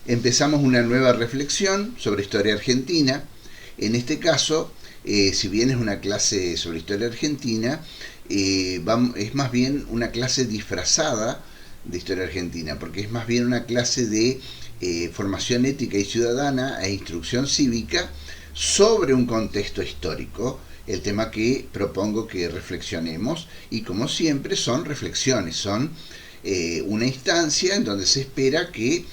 Empezamos una nueva reflexión sobre historia argentina. En este caso, si bien es una clase sobre historia argentina, es más bien una clase disfrazada de historia argentina, porque es más bien una clase de formación ética y ciudadana e instrucción cívica sobre un contexto histórico, el tema que propongo que reflexionemos, y como siempre son reflexiones, son una instancia en donde se espera que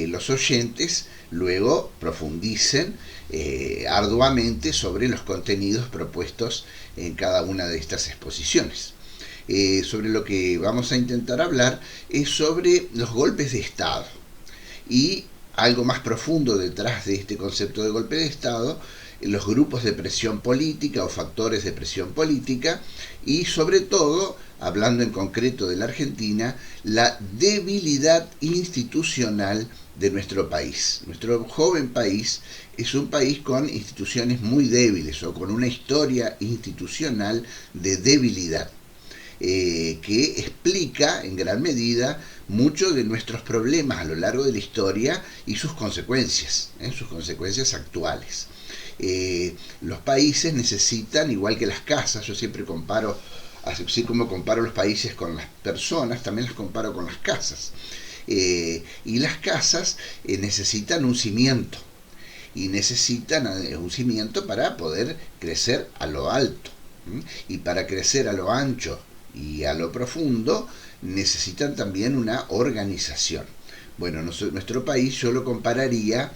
los oyentes luego profundicen arduamente sobre los contenidos propuestos en cada una de estas exposiciones. Sobre lo que vamos a intentar hablar es sobre los golpes de Estado y algo más profundo detrás de este concepto de golpe de Estado, los grupos de presión política o factores de presión política y sobre todo, hablando en concreto de la Argentina, la debilidad institucional de nuestro país. Nuestro joven país es un país con instituciones muy débiles o con una historia institucional de debilidad. Que explica en gran medida muchos de nuestros problemas a lo largo de la historia y sus consecuencias actuales. Los países necesitan, igual que las casas, yo siempre comparo, así como comparo los países con las personas, también las comparo con las casas. Y las casas necesitan un cimiento, y necesitan un cimiento para poder crecer a lo alto. Y para crecer a lo ancho y a lo profundo necesitan también una organización. Bueno, nuestro país yo lo compararía,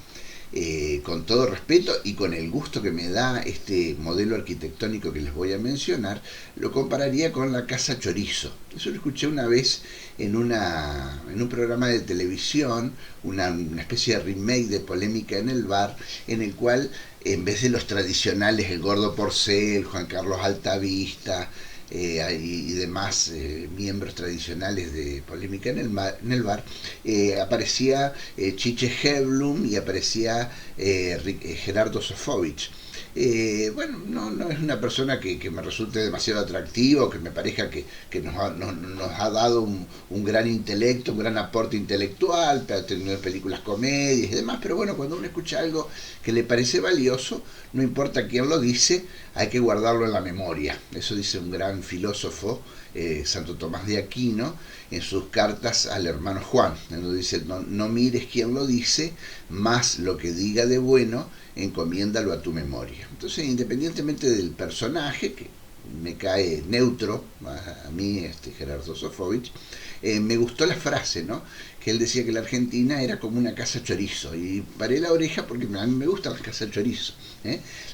con todo respeto y con el gusto que me da este modelo arquitectónico que les voy a mencionar, lo compararía con la Casa Chorizo. Eso lo escuché una vez en un programa de televisión, una especie de remake de Polémica en el Bar, en el cual en vez de los tradicionales, el Gordo Porcel, Juan Carlos Altavista, y demás miembros tradicionales de Polémica en el Bar, aparecía Chiche Hevlum y aparecía Gerardo Sofovich. Bueno, no es una persona que me resulte demasiado atractiva o que me parezca que nos ha dado un gran intelecto, un gran aporte intelectual, ha tenido películas, comedias y demás, pero bueno, cuando uno escucha algo que le parece valioso, no importa quién lo dice, hay que guardarlo en la memoria. Eso dice un gran filósofo, Santo Tomás de Aquino, en sus cartas al hermano Juan, donde dice: no mires quién lo dice, más lo que diga de bueno, encomiéndalo a tu memoria. Entonces, independientemente del personaje, que me cae neutro a mí, Gerardo Sofovich, me gustó la frase, ¿no? Que él decía que la Argentina era como una casa chorizo, y paré la oreja porque a mí me gustan las casas chorizo.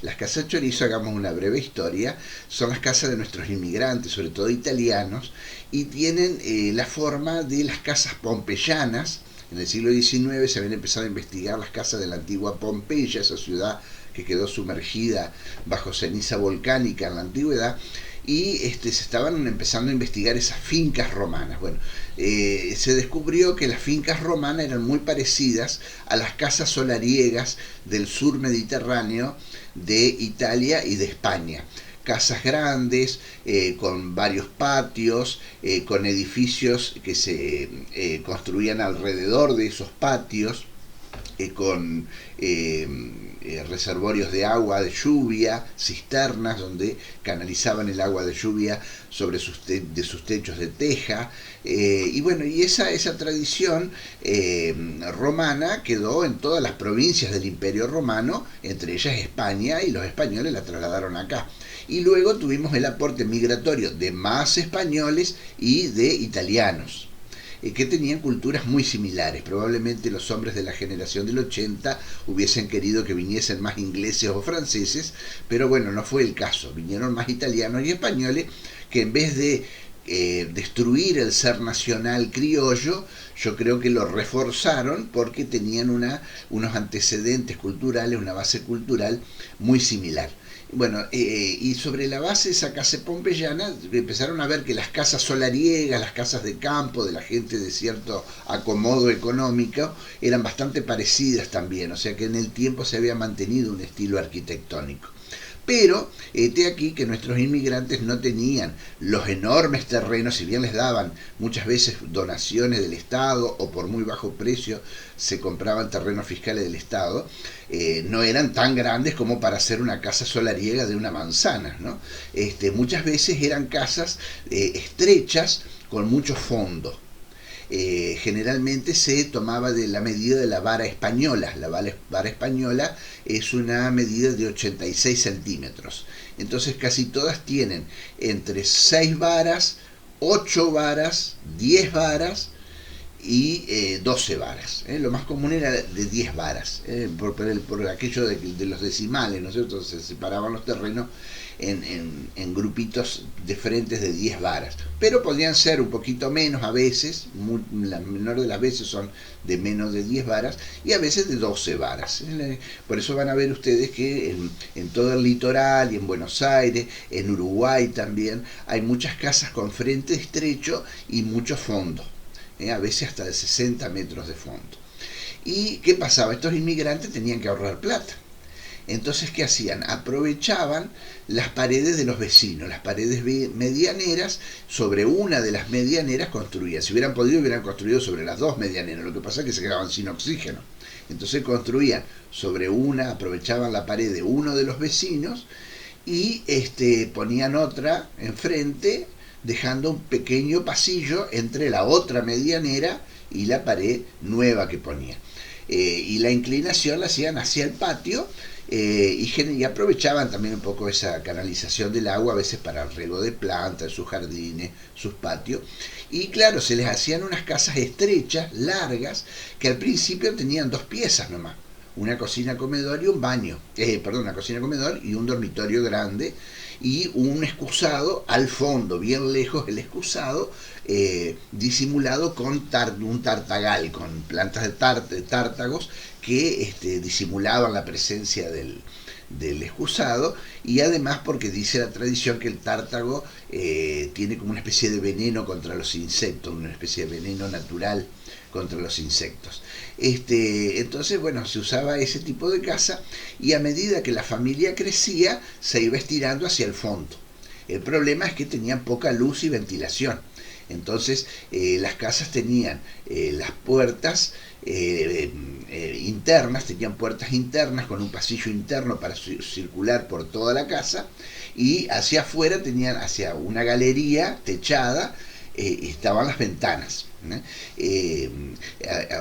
Las casas chorizo, hagamos una breve historia, son las casas de nuestros inmigrantes, sobre todo italianos, y tienen la forma de las casas pompeyanas. En el siglo XIX se habían empezado a investigar las casas de la antigua Pompeya, esa ciudad que quedó sumergida bajo ceniza volcánica en la antigüedad, y se estaban empezando a investigar esas fincas romanas. Bueno, se descubrió que las fincas romanas eran muy parecidas a las casas solariegas del sur mediterráneo de Italia y de España. Casas grandes, con varios patios, con edificios que se construían alrededor de esos patios, con reservorios de agua de lluvia, cisternas donde canalizaban el agua de lluvia sobre de sus techos de teja, y bueno, y esa tradición romana quedó en todas las provincias del Imperio Romano, entre ellas España, y los españoles la trasladaron acá. Y luego tuvimos el aporte migratorio de más españoles y de italianos, que tenían culturas muy similares. Probablemente los hombres de la generación del 80 hubiesen querido que viniesen más ingleses o franceses, pero bueno, no fue el caso. Vinieron más italianos y españoles que, en vez de destruir el ser nacional criollo, yo creo que lo reforzaron porque tenían unos antecedentes culturales, una base cultural muy similar. Bueno, y sobre la base de esa casa pompeyana empezaron a ver que las casas solariegas, las casas de campo de la gente de cierto acomodo económico, eran bastante parecidas también, o sea que en el tiempo se había mantenido un estilo arquitectónico. Pero he aquí que nuestros inmigrantes no tenían los enormes terrenos, si bien les daban muchas veces donaciones del Estado o por muy bajo precio se compraban terrenos fiscales del Estado, no eran tan grandes como para hacer una casa solariega de una manzana, ¿no? Muchas veces eran casas estrechas con mucho fondo. Generalmente se tomaba de la medida de la vara española. La vara española es una medida de 86 centímetros. Entonces casi todas tienen entre 6 varas, 8 varas, 10 varas y 12 varas. Lo más común era de 10 varas, por aquello de los decimales, ¿no es cierto? Se separaban los terrenos en grupitos diferentes de 10 varas, pero podían ser un poquito menos a veces, la menor de las veces son de menos de 10 varas y a veces de 12 varas. Por eso van a ver ustedes que en todo el litoral y en Buenos Aires, en Uruguay también, hay muchas casas con frente estrecho y mucho fondo, a veces hasta de 60 metros de fondo. ¿Y qué pasaba? Estos inmigrantes tenían que ahorrar plata. Entonces, ¿qué hacían? Aprovechaban las paredes de los vecinos, las paredes medianeras. Sobre una de las medianeras construían. Si hubieran podido, hubieran construido sobre las dos medianeras. Lo que pasa es que se quedaban sin oxígeno. Entonces construían sobre una, aprovechaban la pared de uno de los vecinos y ponían otra enfrente, dejando un pequeño pasillo entre la otra medianera y la pared nueva que ponían. Y la inclinación la hacían hacia el patio. Y aprovechaban también un poco esa canalización del agua, a veces para el riego de plantas, sus jardines, sus patios. Y claro, se les hacían unas casas estrechas, largas, que al principio tenían 2 piezas nomás. Una cocina comedor y un baño. Una cocina comedor y un dormitorio grande. Y un excusado al fondo, bien lejos el excusado, disimulado con un tartagal, con plantas de tártagos que disimulaban la presencia del excusado, y además porque dice la tradición que el tártago tiene como una especie de veneno contra los insectos, una especie de veneno natural contra los insectos. Entonces, bueno, se usaba ese tipo de casa y a medida que la familia crecía se iba estirando hacia el fondo. El problema es que tenían poca luz y ventilación. Entonces las casas tenían las puertas internas, tenían puertas internas con un pasillo interno para circular por toda la casa, y hacia afuera tenían, hacia una galería techada, estaban las ventanas.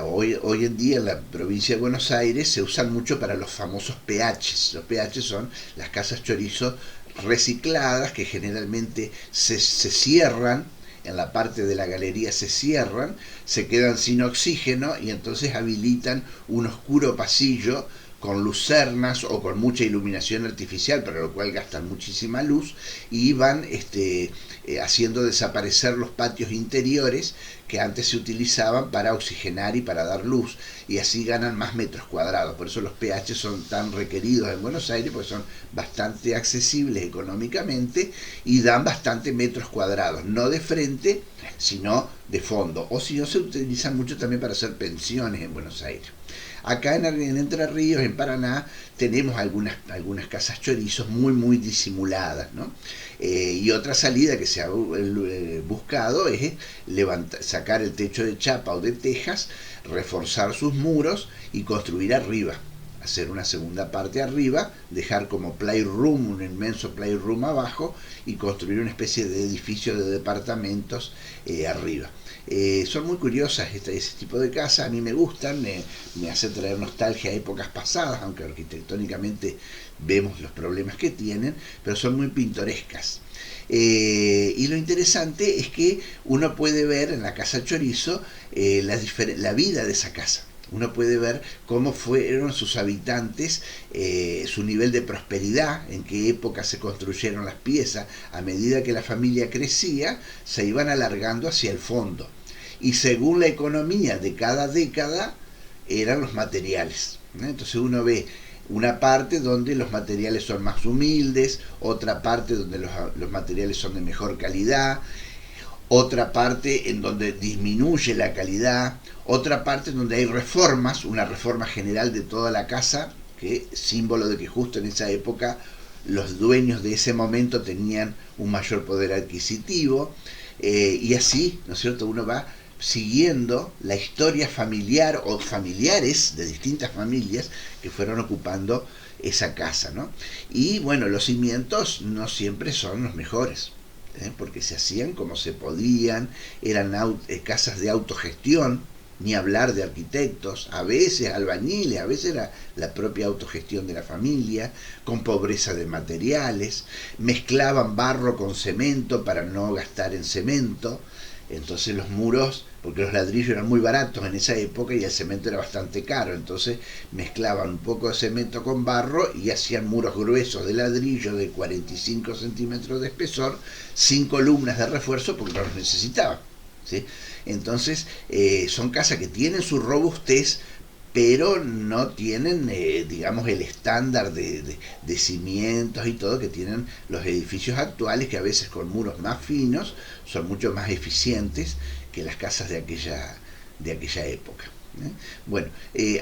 Hoy en día en la provincia de Buenos Aires se usan mucho para los famosos PHs. Los PHs son las casas chorizo recicladas que generalmente se cierran. En la parte de la galería se cierran, se quedan sin oxígeno y entonces habilitan un oscuro pasillo con lucernas o con mucha iluminación artificial, para lo cual gastan muchísima luz, y van haciendo desaparecer los patios interiores que antes se utilizaban para oxigenar y para dar luz, y así ganan más metros cuadrados. Por eso los PH son tan requeridos en Buenos Aires, porque son bastante accesibles económicamente y dan bastante metros cuadrados, no de frente, sino de fondo. O si no, se utilizan mucho también para hacer pensiones en Buenos Aires. Acá en Entre Ríos, en Paraná, tenemos algunas casas chorizos muy disimuladas, ¿no? Y otra salida que se ha buscado es sacar el techo de chapa o de tejas, reforzar sus muros y construir arriba, hacer una segunda parte arriba, dejar como playroom, un inmenso playroom abajo, y construir una especie de edificio de departamentos arriba. Son muy curiosas ese tipo de casas, a mí me gustan, me hace traer nostalgia a épocas pasadas, aunque arquitectónicamente vemos los problemas que tienen, pero son muy pintorescas. Y lo interesante es que uno puede ver en la casa chorizo la vida de esa casa. Uno puede ver cómo fueron sus habitantes, su nivel de prosperidad, en qué época se construyeron las piezas. A medida que la familia crecía, se iban alargando hacia el fondo. Y según la economía de cada década, eran los materiales. Entonces uno ve una parte donde los materiales son más humildes, otra parte donde los materiales son de mejor calidad, otra parte en donde disminuye la calidad, otra parte en donde hay reformas, una reforma general de toda la casa, que símbolo de que justo en esa época los dueños de ese momento tenían un mayor poder adquisitivo, y así, ¿no es cierto?, uno va siguiendo la historia familiar o familiares de distintas familias que fueron ocupando esa casa, ¿no? Y bueno, los cimientos no siempre son los mejores, porque se hacían como se podían, eran casas de autogestión, ni hablar de arquitectos, a veces albañiles, a veces era la propia autogestión de la familia, con pobreza de materiales, mezclaban barro con cemento para no gastar en cemento, entonces los muros, porque los ladrillos eran muy baratos en esa época y el cemento era bastante caro, entonces mezclaban un poco de cemento con barro y hacían muros gruesos de ladrillo de 45 centímetros de espesor, sin columnas de refuerzo porque no los necesitaban, ¿sí? Entonces son casas que tienen su robustez, pero no tienen, digamos, el estándar de cimientos y todo que tienen los edificios actuales, que a veces con muros más finos son mucho más eficientes que las casas de aquella época. Bueno,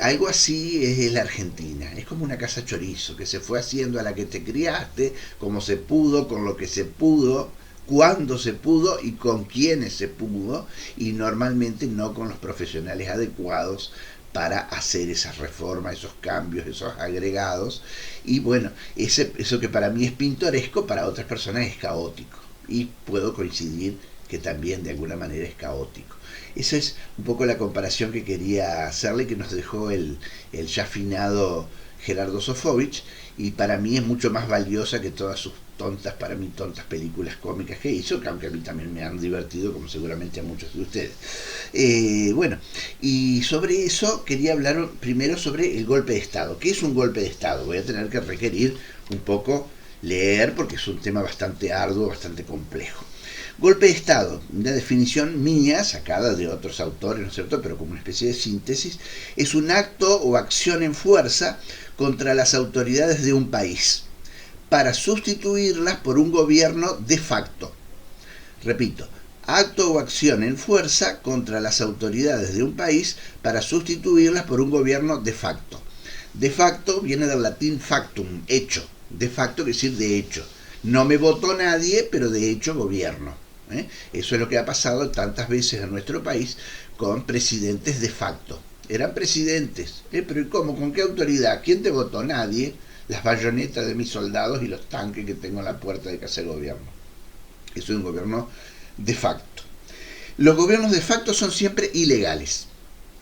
algo así es la Argentina, es como una casa chorizo, que se fue haciendo a la que te criaste, como se pudo, con lo que se pudo, cuándo se pudo y con quiénes se pudo, y normalmente no con los profesionales adecuados para hacer esas reformas, esos cambios, esos agregados. Y bueno, eso que para mí es pintoresco, para otras personas es caótico. Y puedo coincidir que también de alguna manera es caótico. Esa es un poco la comparación que quería hacerle, que nos dejó el ya finado Gerardo Sofovich, y para mí es mucho más valiosa que todas sus para mí tontas películas cómicas que hizo, que aunque a mí también me han divertido, como seguramente a muchos de ustedes. Bueno, y sobre eso quería hablar primero sobre el golpe de Estado. ¿Qué es un golpe de Estado? Voy a tener que requerir un poco leer, porque es un tema bastante arduo, bastante complejo. Golpe de Estado, una definición mía, sacada de otros autores, ¿no es cierto?, pero como una especie de síntesis, es un acto o acción en fuerza contra las autoridades de un país, para sustituirlas por un gobierno de facto. Repito, acto o acción en fuerza contra las autoridades de un país para sustituirlas por un gobierno de facto. De facto viene del latín factum, hecho. De facto quiere decir de hecho. No me votó nadie, pero de hecho gobierno. Eso es lo que ha pasado tantas veces en nuestro país con presidentes de facto. Eran presidentes, pero ¿y cómo? ¿Con qué autoridad? ¿Quién te votó? Nadie. Las bayonetas de mis soldados y los tanques que tengo en la puerta de casa del gobierno. Eso es un gobierno de facto. Los gobiernos de facto son siempre ilegales.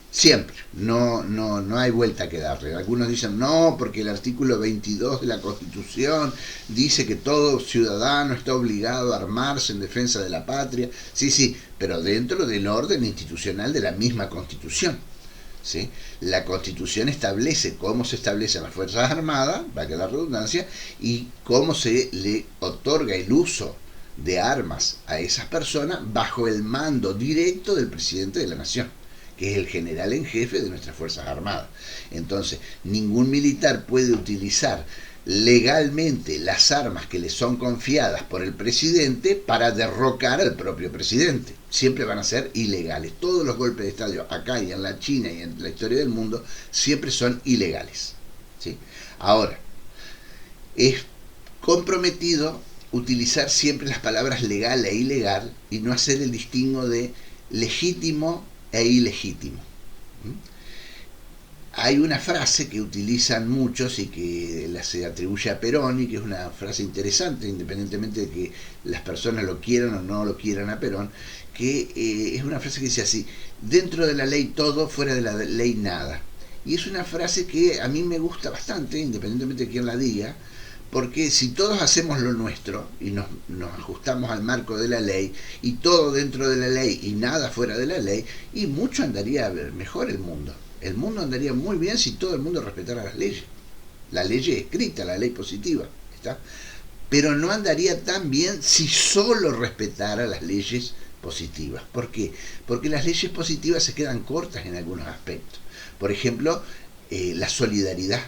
Siempre. No hay vuelta que darle. Algunos dicen no, porque el artículo 22 de la Constitución dice que todo ciudadano está obligado a armarse en defensa de la patria. Sí, pero dentro del orden institucional de la misma Constitución. ¿Sí? La Constitución establece cómo se establecen las Fuerzas Armadas, va a quedar redundancia, y cómo se le otorga el uso de armas a esas personas bajo el mando directo del presidente de la nación, que es el general en jefe de nuestras Fuerzas Armadas. Entonces, ningún militar puede utilizar legalmente las armas que le son confiadas por el presidente para derrocar al propio presidente. Siempre van a ser ilegales. Todos los golpes de Estado acá y en la China y en la historia del mundo siempre son ilegales, ¿sí? Ahora, es comprometido utilizar siempre las palabras legal e ilegal y no hacer el distingo de legítimo e ilegítimo. Hay una frase que utilizan muchos y que se atribuye a Perón, y que es una frase interesante, independientemente de que las personas lo quieran o no lo quieran a Perón, que es una frase que dice así: dentro de la ley todo, fuera de la ley nada. Y es una frase que a mí me gusta bastante, independientemente de quién la diga, porque si todos hacemos lo nuestro y nos ajustamos al marco de la ley, y todo dentro de la ley y nada fuera de la ley, y mucho andaría mejor el mundo. El mundo andaría muy bien si todo el mundo respetara las leyes. La ley escrita, la ley positiva, ¿está? Pero no andaría tan bien si solo respetara las leyes positivas. ¿Por qué? Porque las leyes positivas se quedan cortas en algunos aspectos. Por ejemplo, la solidaridad,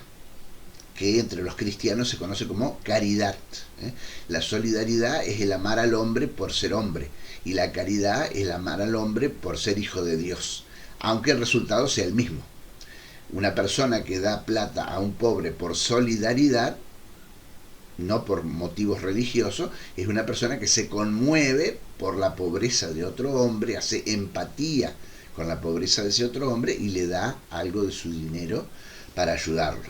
que entre los cristianos se conoce como caridad. La solidaridad es el amar al hombre por ser hombre, y la caridad es el amar al hombre por ser hijo de Dios, aunque el resultado sea el mismo. Una persona que da plata a un pobre por solidaridad no por motivos religiosos, es una persona que se conmueve por la pobreza de otro hombre, hace empatía con la pobreza de ese otro hombre y le da algo de su dinero para ayudarlo.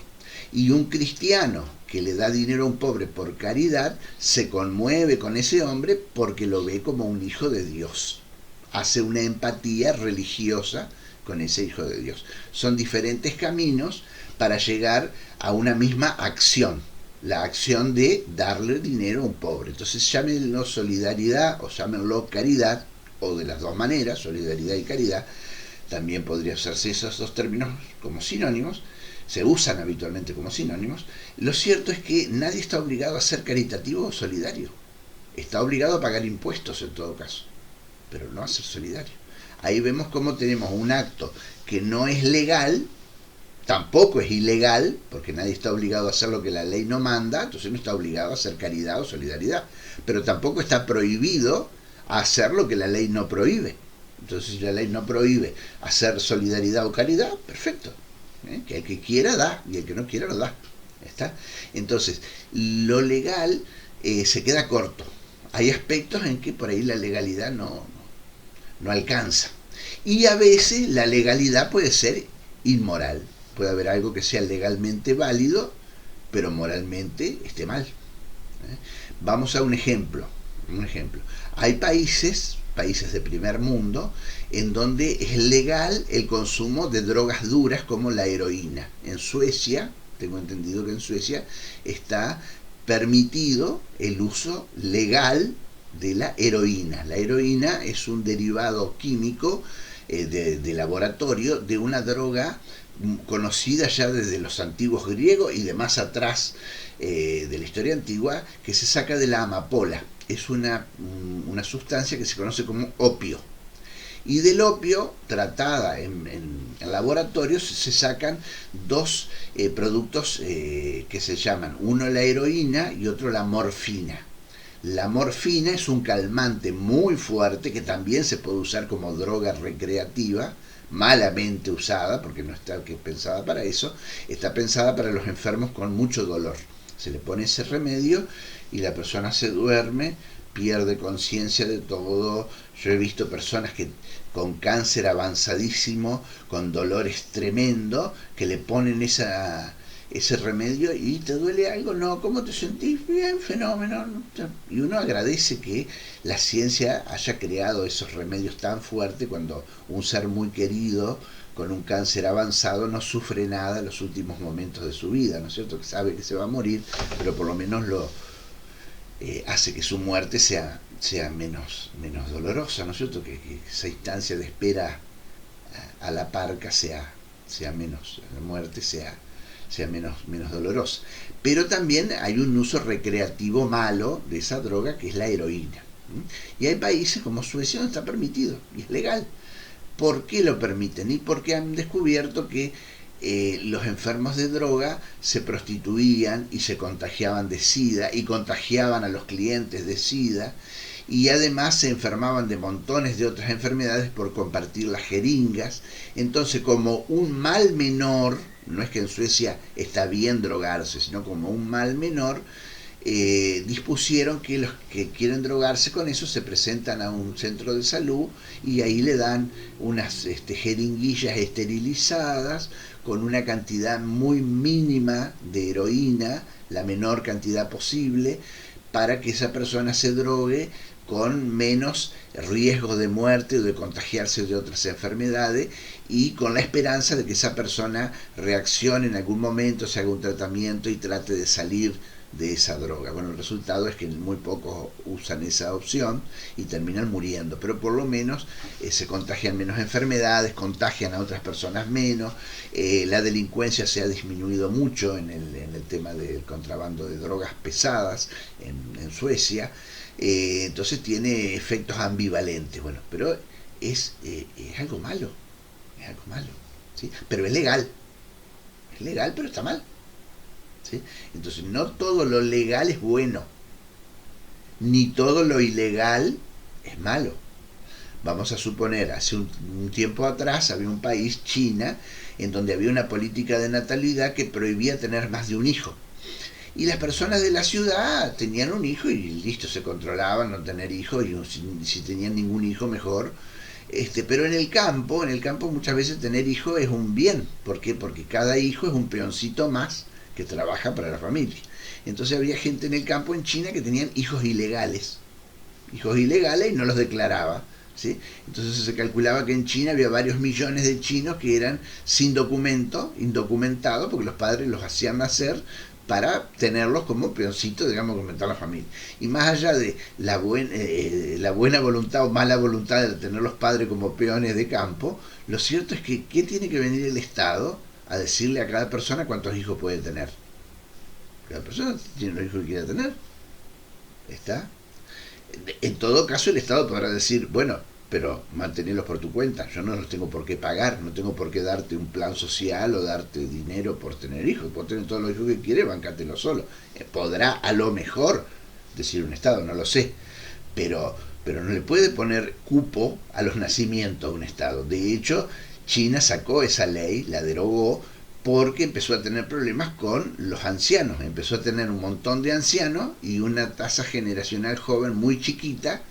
Y un cristiano que le da dinero a un pobre por caridad se conmueve con ese hombre porque lo ve como un hijo de Dios. Hace una empatía religiosa con ese hijo de Dios. Son diferentes caminos para llegar a una misma acción, la acción de darle dinero a un pobre. Entonces llámenlo solidaridad o llámenlo caridad, o de las dos maneras, solidaridad y caridad. También podría usarse esos dos términos como sinónimos, se usan habitualmente como sinónimos. Lo cierto es que nadie está obligado a ser caritativo o solidario. Está obligado a pagar impuestos en todo caso, pero no a ser solidario. Ahí vemos cómo tenemos un acto que no es legal, tampoco es ilegal, porque nadie está obligado a hacer lo que la ley no manda, entonces no está obligado a hacer caridad o solidaridad, pero tampoco está prohibido hacer lo que la ley no prohíbe. Entonces, si la ley no prohíbe hacer solidaridad o caridad, perfecto. Que el que quiera da y el que no quiera no da. ¿Está? Entonces, lo legal se queda corto. Hay aspectos en que por ahí la legalidad no alcanza. Y a veces la legalidad puede ser inmoral. Puede haber algo que sea legalmente válido, pero moralmente esté mal. Vamos a un ejemplo. Hay países de primer mundo en donde es legal el consumo de drogas duras como la heroína. En Suecia, tengo entendido que en Suecia está permitido el uso legal de la heroína. La heroína es un derivado químico de laboratorio de una droga conocida ya desde los antiguos griegos y de más atrás de la historia antigua, que se saca de la amapola. Es una sustancia que se conoce como opio. Y del opio, tratada en laboratorios, se sacan dos productos que se llaman, uno la heroína y otro la morfina. La morfina es un calmante muy fuerte que también se puede usar como droga recreativa, malamente usada, porque no está pensada para eso, está pensada para los enfermos con mucho dolor. Se le pone ese remedio y la persona se duerme, pierde conciencia de todo. Yo he visto personas que con cáncer avanzadísimo, con dolores tremendo, que le ponen ese remedio y ¿te duele algo? No, ¿cómo te sentís? Bien, fenómeno. Y uno agradece que la ciencia haya creado esos remedios tan fuertes cuando un ser muy querido con un cáncer avanzado no sufre nada en los últimos momentos de su vida, ¿no es cierto? Que sabe que se va a morir, pero por lo menos lo hace que su muerte sea menos dolorosa, ¿no es cierto? Que esa instancia de espera a la parca sea menos, la muerte sea menos dolorosa. Pero también hay un uso recreativo malo de esa droga, que es la heroína. Y hay países como Suecia donde está permitido y es legal. ¿Por qué lo permiten? Y porque han descubierto que los enfermos de droga se prostituían y se contagiaban de SIDA y contagiaban a los clientes de SIDA, y además se enfermaban de montones de otras enfermedades por compartir las jeringas. Entonces, como un mal menor, no es que en Suecia está bien drogarse, sino como un mal menor, dispusieron que los que quieren drogarse con eso se presentan a un centro de salud y ahí le dan unas jeringuillas esterilizadas con una cantidad muy mínima de heroína, la menor cantidad posible, para que esa persona se drogue con menos riesgo de muerte o de contagiarse de otras enfermedades, y con la esperanza de que esa persona reaccione en algún momento, se haga un tratamiento y trate de salir de esa droga. Bueno, el resultado es que muy pocos usan esa opción y terminan muriendo, pero por lo menos se contagian menos enfermedades, contagian a otras personas menos, la delincuencia se ha disminuido mucho en el tema del contrabando de drogas pesadas en Suecia. Entonces tiene efectos ambivalentes, bueno, pero es algo malo, ¿sí? Pero es legal, pero está mal, ¿sí? Entonces no todo lo legal es bueno, ni todo lo ilegal es malo. Vamos a suponer, hace un tiempo atrás había un país, China, en donde había una política de natalidad que prohibía tener más de un hijo. Y las personas de la ciudad tenían un hijo y listo, se controlaban no tener hijos, y si tenían ningún hijo mejor. Pero en el campo muchas veces tener hijos es un bien. ¿Por qué? Porque cada hijo es un peoncito más que trabaja para la familia. Entonces había gente en el campo en China que tenían hijos ilegales y no los declaraba. ¿Sí? Entonces se calculaba que en China había varios millones de chinos que eran sin documento, indocumentados, porque los padres los hacían nacer para tenerlos como peoncitos, digamos, comentar la familia. Y más allá de la buena voluntad o mala voluntad de tener los padres como peones de campo, lo cierto es que ¿qué tiene que venir el Estado a decirle a cada persona cuántos hijos puede tener? Cada persona tiene los hijos que quiera tener. ¿Está? En todo caso, el Estado podrá decir, bueno, pero mantenerlos por tu cuenta, yo no los tengo por qué pagar, no tengo por qué darte un plan social o darte dinero por tener hijos, puedo tener todos los hijos que quieres, bancátelo solo. Podrá a lo mejor decir un Estado, no lo sé, pero no le puede poner cupo a los nacimientos a un Estado. De hecho, China sacó esa ley, la derogó, porque empezó a tener problemas con los ancianos, empezó a tener un montón de ancianos y una tasa generacional joven muy chiquita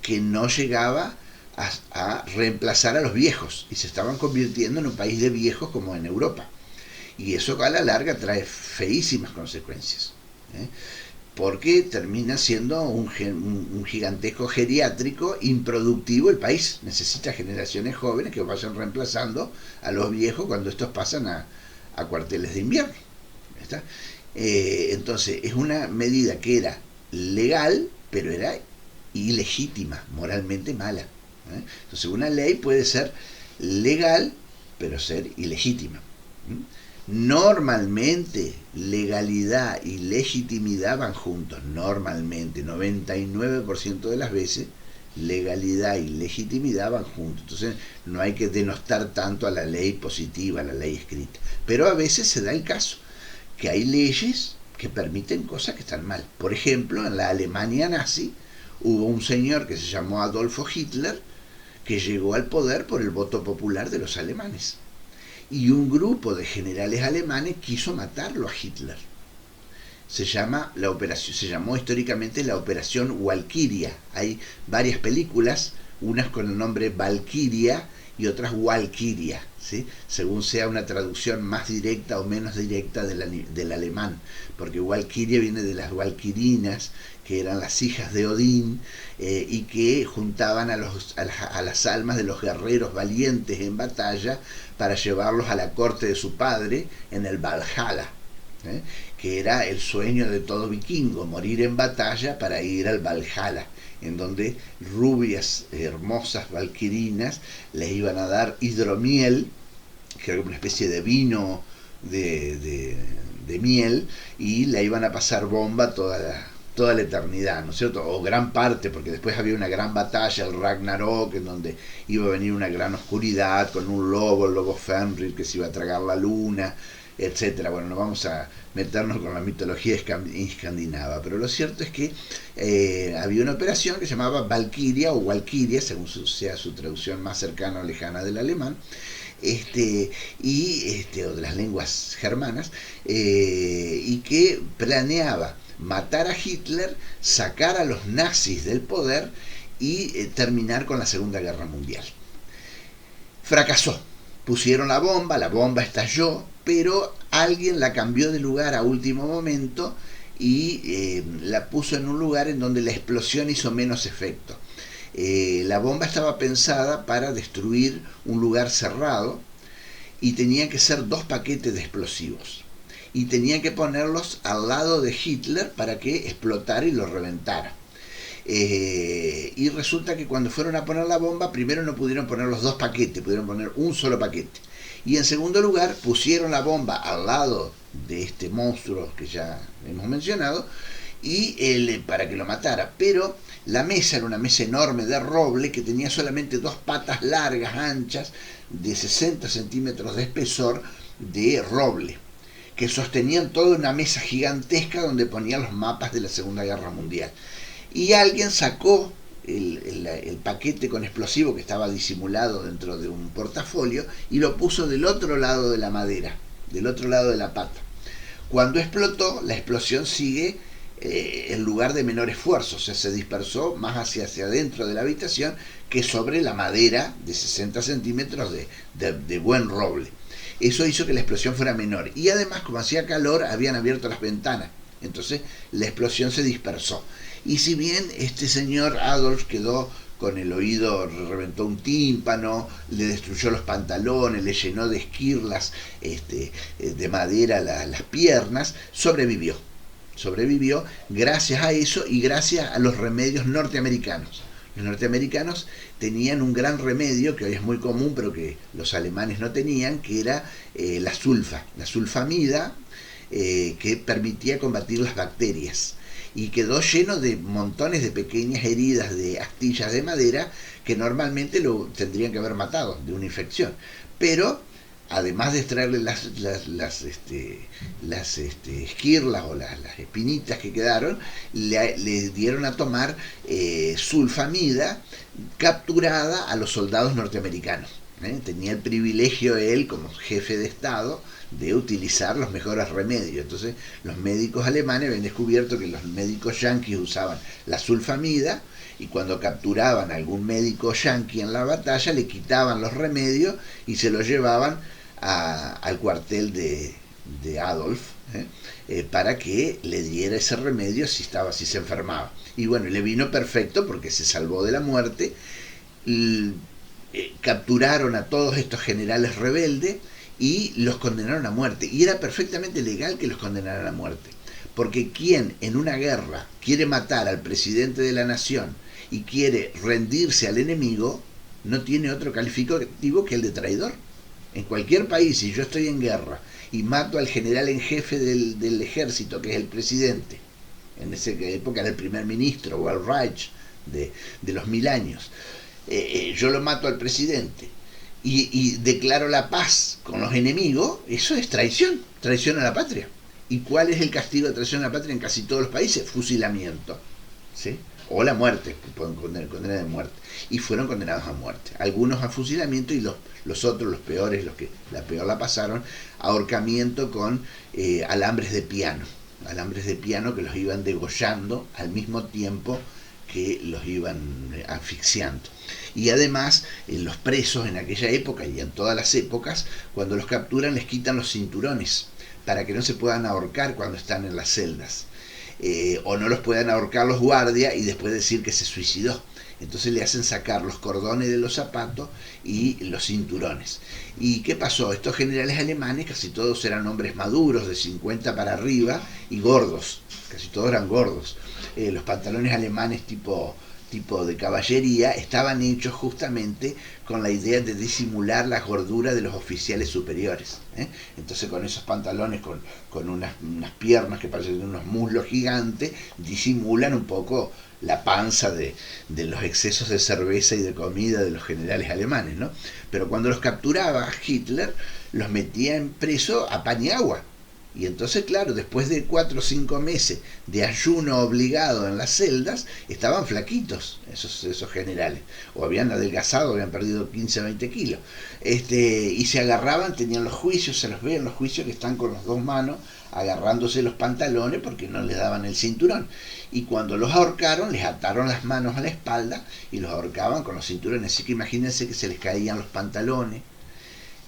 que no llegaba a reemplazar a los viejos y se estaban convirtiendo en un país de viejos como en Europa. Y eso a la larga trae feísimas consecuencias, porque termina siendo un gigantesco geriátrico improductivo el país. Necesita generaciones jóvenes que vayan reemplazando a los viejos cuando estos pasan a cuarteles de invierno. ¿Está? Entonces es una medida que era legal, pero era ilegítima, moralmente mala. Entonces una ley puede ser legal, pero ser ilegítima. Normalmente legalidad y legitimidad van juntos, normalmente, 99% de las veces legalidad y legitimidad van juntos. Entonces no hay que denostar tanto a la ley positiva, a la ley escrita. Pero a veces se da el caso que hay leyes que permiten cosas que están mal. Por ejemplo, en la Alemania nazi hubo un señor que se llamó Adolfo Hitler que llegó al poder por el voto popular de los alemanes. Y un grupo de generales alemanes quiso matarlo a Hitler. Se llamó históricamente la Operación Walkiria. Hay varias películas, unas con el nombre Valkyria y otras Walkiria, ¿sí? Según sea una traducción más directa o menos directa del alemán, porque Walkiria viene de las Valquirinas, que eran las hijas de Odín, y que juntaban a las almas de los guerreros valientes en batalla para llevarlos a la corte de su padre en el Valhalla, que era el sueño de todo vikingo, morir en batalla para ir al Valhalla, en donde rubias, hermosas valquirinas les iban a dar hidromiel, que era una especie de vino de miel, y la iban a pasar bomba toda la eternidad, ¿no es cierto? O gran parte, porque después había una gran batalla, el Ragnarok, en donde iba a venir una gran oscuridad con un lobo, el lobo Fenrir, que se iba a tragar la luna, etcétera. Bueno, no vamos a meternos con la mitología escandinava, pero lo cierto es que había una operación que se llamaba Valkyria o Walkiria, según sea su traducción más cercana o lejana del alemán, o de las lenguas germanas, y que planeaba matar a Hitler, sacar a los nazis del poder y terminar con la Segunda Guerra Mundial. Fracasó. Pusieron la bomba estalló, pero alguien la cambió de lugar a último momento y la puso en un lugar en donde la explosión hizo menos efecto. La bomba estaba pensada para destruir un lugar cerrado y tenían que ser 2 paquetes de explosivos. Y tenían que ponerlos al lado de Hitler para que explotara y lo reventara. Y resulta que cuando fueron a poner la bomba, primero no pudieron poner los 2 paquetes, pudieron poner un solo paquete. Y en segundo lugar, pusieron la bomba al lado de este monstruo que ya hemos mencionado, y para que lo matara. Pero la mesa era una mesa enorme de roble que tenía solamente 2 patas largas, anchas, de 60 centímetros de espesor, de roble, que sostenían toda una mesa gigantesca donde ponían los mapas de la Segunda Guerra Mundial. Y alguien sacó el paquete con explosivo que estaba disimulado dentro de un portafolio y lo puso del otro lado de la madera, del otro lado de la pata. Cuando explotó, la explosión sigue en lugar de menor esfuerzo, o sea, se dispersó más hacia adentro de la habitación que sobre la madera de 60 centímetros de buen roble. Eso hizo que la explosión fuera menor. Y además, como hacía calor, habían abierto las ventanas. Entonces la explosión se dispersó. Y si bien este señor Adolf quedó con el oído, reventó un tímpano, le destruyó los pantalones, le llenó de esquirlas de madera las piernas, sobrevivió gracias a eso y gracias a los remedios norteamericanos. Los norteamericanos tenían un gran remedio que hoy es muy común pero que los alemanes no tenían, que era la sulfamida, que permitía combatir las bacterias, y quedó lleno de montones de pequeñas heridas de astillas de madera que normalmente lo tendrían que haber matado de una infección. Pero además de extraerle las esquirlas o las espinitas que quedaron, le dieron a tomar sulfamida capturada a los soldados norteamericanos. Tenía el privilegio él, como jefe de Estado, de utilizar los mejores remedios. Entonces los médicos alemanes habían descubierto que los médicos yanquis usaban la sulfamida, y cuando capturaban a algún médico yanqui en la batalla le quitaban los remedios y se los llevaban al cuartel de Adolf, para que le diera ese remedio si se enfermaba. Y bueno, le vino perfecto porque se salvó de la muerte. Capturaron a todos estos generales rebeldes y los condenaron a muerte. Y era perfectamente legal que los condenaran a muerte, porque quien en una guerra quiere matar al presidente de la nación y quiere rendirse al enemigo, no tiene otro calificativo que el de traidor. En cualquier país, si yo estoy en guerra y mato al general en jefe del ejército, que es el presidente, en esa época era el primer ministro o el Reich de los 1000 años, yo lo mato al presidente y declaro la paz con los enemigos, eso es traición a la patria. ¿Y cuál es el castigo de traición a la patria en casi todos los países? Fusilamiento, ¿sí? O la muerte, condena de muerte. Y fueron condenados a muerte. Algunos a fusilamiento y los otros, los peores, los que la peor la pasaron, ahorcamiento con alambres de piano. Alambres de piano que los iban degollando al mismo tiempo que los iban asfixiando. Y además, los presos en aquella época y en todas las épocas, cuando los capturan les quitan los cinturones para que no se puedan ahorcar cuando están en las celdas. O no los puedan ahorcar los guardias y después decir que se suicidó. Entonces le hacen sacar los cordones de los zapatos y los cinturones. ¿Y qué pasó? Estos generales alemanes, casi todos eran hombres maduros, de 50 para arriba, y gordos. Casi todos eran gordos. Los pantalones alemanes tipo de caballería estaban hechos justamente con la idea de disimular la gordura de los oficiales superiores. Entonces con esos pantalones con unas piernas que parecen unos muslos gigantes, disimulan un poco la panza de los excesos de cerveza y de comida de los generales alemanes, ¿no? Pero cuando los capturaba Hitler, los metía en preso a pan y agua. Y entonces, claro, después de 4 o 5 meses de ayuno obligado en las celdas, estaban flaquitos esos generales. O habían adelgazado, habían perdido 15 o 20 kilos. Y se agarraban, tenían los juicios, se los ve en los juicios que están con las dos manos agarrándose los pantalones porque no les daban el cinturón. Y cuando los ahorcaron, les ataron las manos a la espalda y los ahorcaban con los cinturones. Así que imagínense que se les caían los pantalones.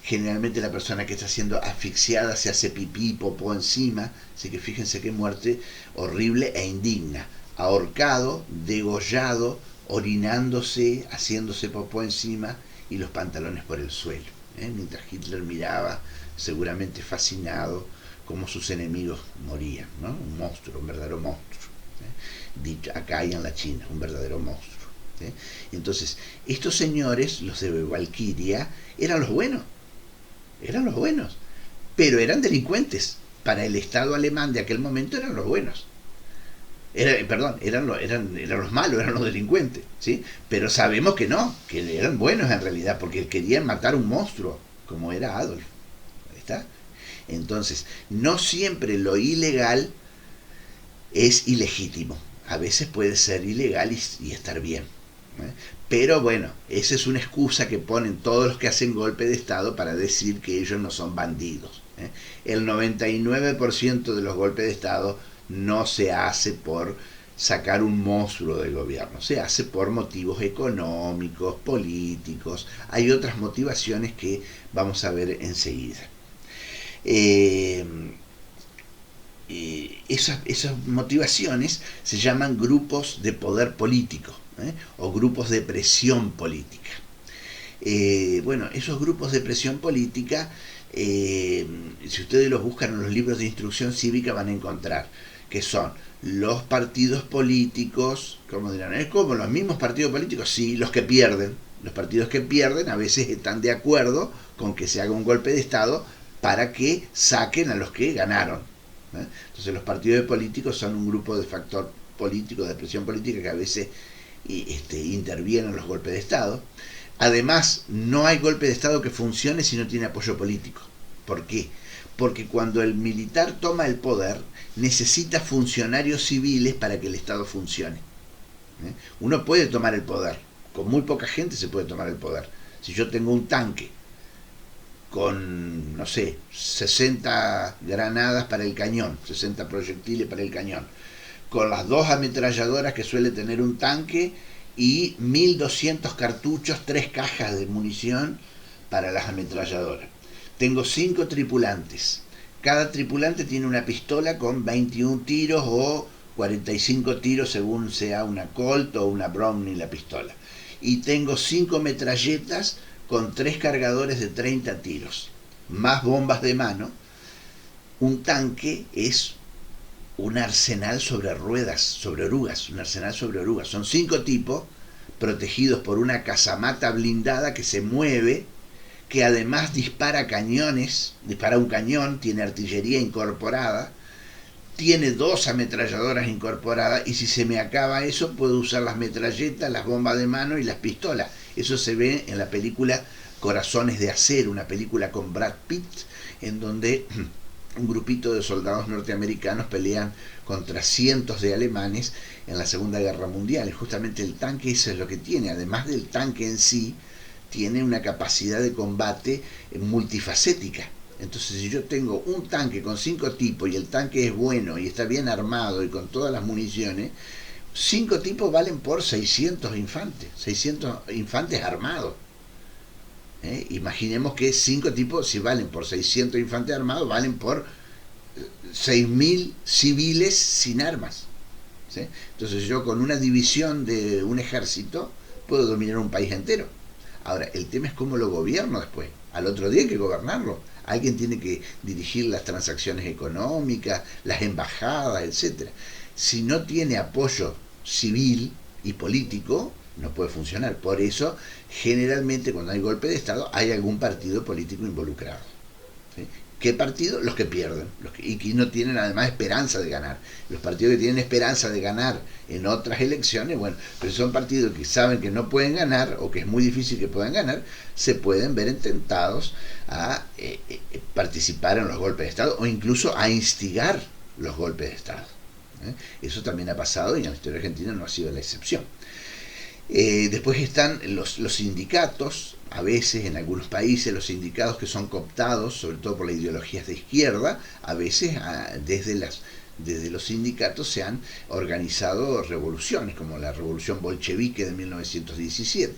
Generalmente la persona que está siendo asfixiada se hace pipí, popó encima, así que fíjense qué muerte horrible e indigna. Ahorcado, degollado, orinándose, haciéndose popó encima y los pantalones por el suelo. Mientras Hitler miraba, seguramente fascinado, cómo sus enemigos morían, ¿no? Un monstruo, un verdadero monstruo. Dicho acá y en la China, un verdadero monstruo. Entonces, estos señores, los de Valkyria, eran los buenos. Pero eran delincuentes. Para el Estado alemán de aquel momento eran los buenos. Eran los malos, eran los delincuentes, ¿sí? Pero sabemos que no, que eran buenos en realidad, porque querían matar un monstruo, como era Adolf. ¿Está? Entonces, no siempre lo ilegal es ilegítimo. A veces puede ser ilegal y estar bien. Pero bueno, esa es una excusa que ponen todos los que hacen golpe de Estado para decir que ellos no son bandidos. ¿eh? El 99% de los golpes de Estado no se hace por sacar un monstruo del gobierno, se hace por motivos económicos, políticos, hay otras motivaciones que vamos a ver enseguida. Eh, esas motivaciones se llaman grupos de poder político, o grupos de presión política. Bueno, esos grupos de presión política, si ustedes los buscan en los libros de instrucción cívica, van a encontrar que son los partidos políticos, como dirán, ¿es como los mismos partidos políticos? Sí, los que pierden. Los partidos que pierden a veces están de acuerdo con que se haga un golpe de Estado para que saquen a los que ganaron. Entonces los partidos políticos son un grupo de factor político, de presión política, que a veces intervienen en los golpes de Estado. Además, no hay golpe de Estado que funcione si no tiene apoyo político. ¿Por qué? Porque cuando el militar toma el poder, necesita funcionarios civiles para que el Estado funcione. Uno puede tomar el poder, con muy poca gente se puede tomar el poder. Si yo tengo un tanque con, no sé, 60 granadas para el cañón, 60 proyectiles para el cañón, con las 2 ametralladoras que suele tener un tanque y 1200 cartuchos, 3 cajas de munición para las ametralladoras. Tengo 5 tripulantes. Cada tripulante tiene una pistola con 21 tiros o 45 tiros según sea una Colt o una Browning la pistola. Y tengo 5 metralletas con 3 cargadores de 30 tiros, más bombas de mano. Un tanque es un arsenal sobre ruedas, sobre orugas, un arsenal sobre orugas. Son 5 tipos protegidos por una casamata blindada que se mueve, que además dispara cañones, dispara un cañón, tiene artillería incorporada, tiene 2 ametralladoras incorporadas, y si se me acaba eso puedo usar las metralletas, las bombas de mano y las pistolas. Eso se ve en la película Corazones de Acero, una película con Brad Pitt, en donde un grupito de soldados norteamericanos pelean contra cientos de alemanes en la Segunda Guerra Mundial. Justamente el tanque eso es lo que tiene, además del tanque en sí, tiene una capacidad de combate multifacética. Entonces, si yo tengo un tanque con 5 tipos y el tanque es bueno y está bien armado y con todas las municiones, 5 tipos valen por 600 infantes armados. Imaginemos que 5 tipos, si valen por 600 infantes armados, valen por 6.000 civiles sin armas. ¿Sí? Entonces yo con una división de un ejército puedo dominar un país entero. Ahora, el tema es cómo lo gobierno después. Al otro día hay que gobernarlo. Alguien tiene que dirigir las transacciones económicas, las embajadas, etc. Si no tiene apoyo civil y político, no puede funcionar. Por eso, generalmente, cuando hay golpe de Estado, hay algún partido político involucrado. ¿Sí? ¿Qué partido? Los que pierden, y que no tienen además esperanza de ganar. Los partidos que tienen esperanza de ganar en otras elecciones, bueno, pero son partidos que saben que no pueden ganar, o que es muy difícil que puedan ganar, se pueden ver tentados a participar en los golpes de Estado, o incluso a instigar los golpes de Estado. Eso también ha pasado, y en la historia argentina no ha sido la excepción. Después están los sindicatos. A veces en algunos países los sindicatos que son cooptados, sobre todo por las ideologías de izquierda, a veces desde los sindicatos se han organizado revoluciones, como la revolución bolchevique de 1917.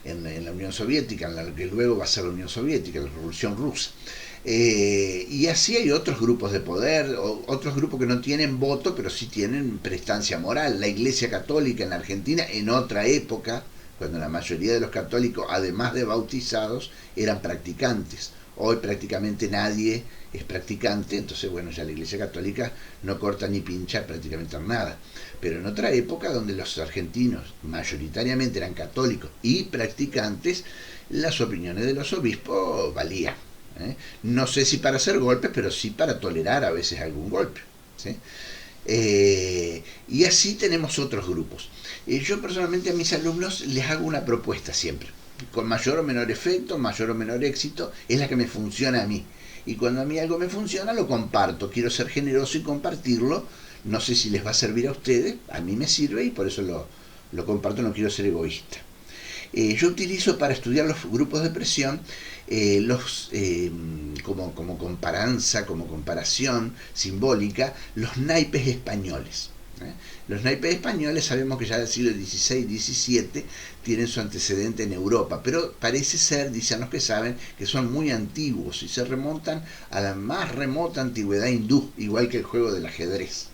En la Unión Soviética, en la que luego va a ser la Unión Soviética, la Revolución Rusa. Y así hay otros grupos de poder, otros grupos que no tienen voto, pero sí tienen prestancia moral. La Iglesia Católica en la Argentina, en otra época, cuando la mayoría de los católicos, además de bautizados, eran practicantes. Hoy prácticamente nadie es practicante, entonces bueno, ya la Iglesia Católica no corta ni pincha prácticamente nada. Pero en otra época, donde los argentinos mayoritariamente eran católicos y practicantes, las opiniones de los obispos valían. No sé si para hacer golpes, pero sí para tolerar a veces algún golpe. ¿Sí? Y así tenemos otros grupos. Yo personalmente a mis alumnos les hago una propuesta siempre, con mayor o menor efecto, mayor o menor éxito, es la que me funciona a mí. Y cuando a mí algo me funciona, lo comparto. Quiero ser generoso y compartirlo. No sé si les va a servir a ustedes, a mí me sirve y por eso lo comparto, no quiero ser egoísta. Yo utilizo para estudiar los grupos de presión como comparanza, como comparación simbólica, los naipes españoles. Los naipes españoles sabemos que ya del siglo XVI-XVII tienen su antecedente en Europa, pero parece ser, dicen los que saben, que son muy antiguos y se remontan a la más remota antigüedad hindú, igual que el juego del ajedrez.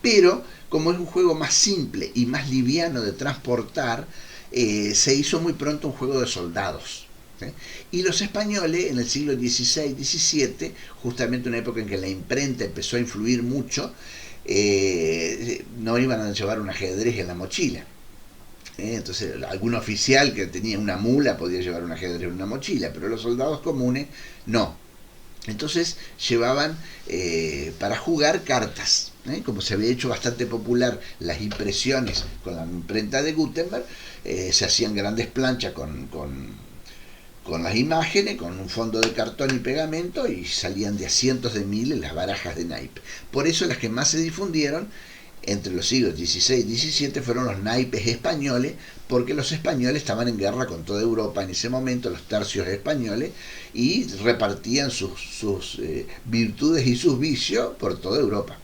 Pero como es un juego más simple y más liviano de transportar, se hizo muy pronto un juego de soldados. ¿Sí? Y los españoles en el siglo XVI-XVII, justamente una época en que la imprenta empezó a influir mucho, no iban a llevar un ajedrez en la mochila. Entonces algún oficial que tenía una mula podía llevar un ajedrez en una mochila, pero los soldados comunes no. Entonces llevaban para jugar cartas. Como se había hecho bastante popular las impresiones con la imprenta de Gutenberg, se hacían grandes planchas con las imágenes, con un fondo de cartón y pegamento, y salían de a cientos de miles las barajas de naipe. Por eso las que más se difundieron entre los siglos XVI y XVII fueron los naipes españoles, porque los españoles estaban en guerra con toda Europa en ese momento, los tercios españoles, y repartían sus virtudes y sus vicios por toda Europa.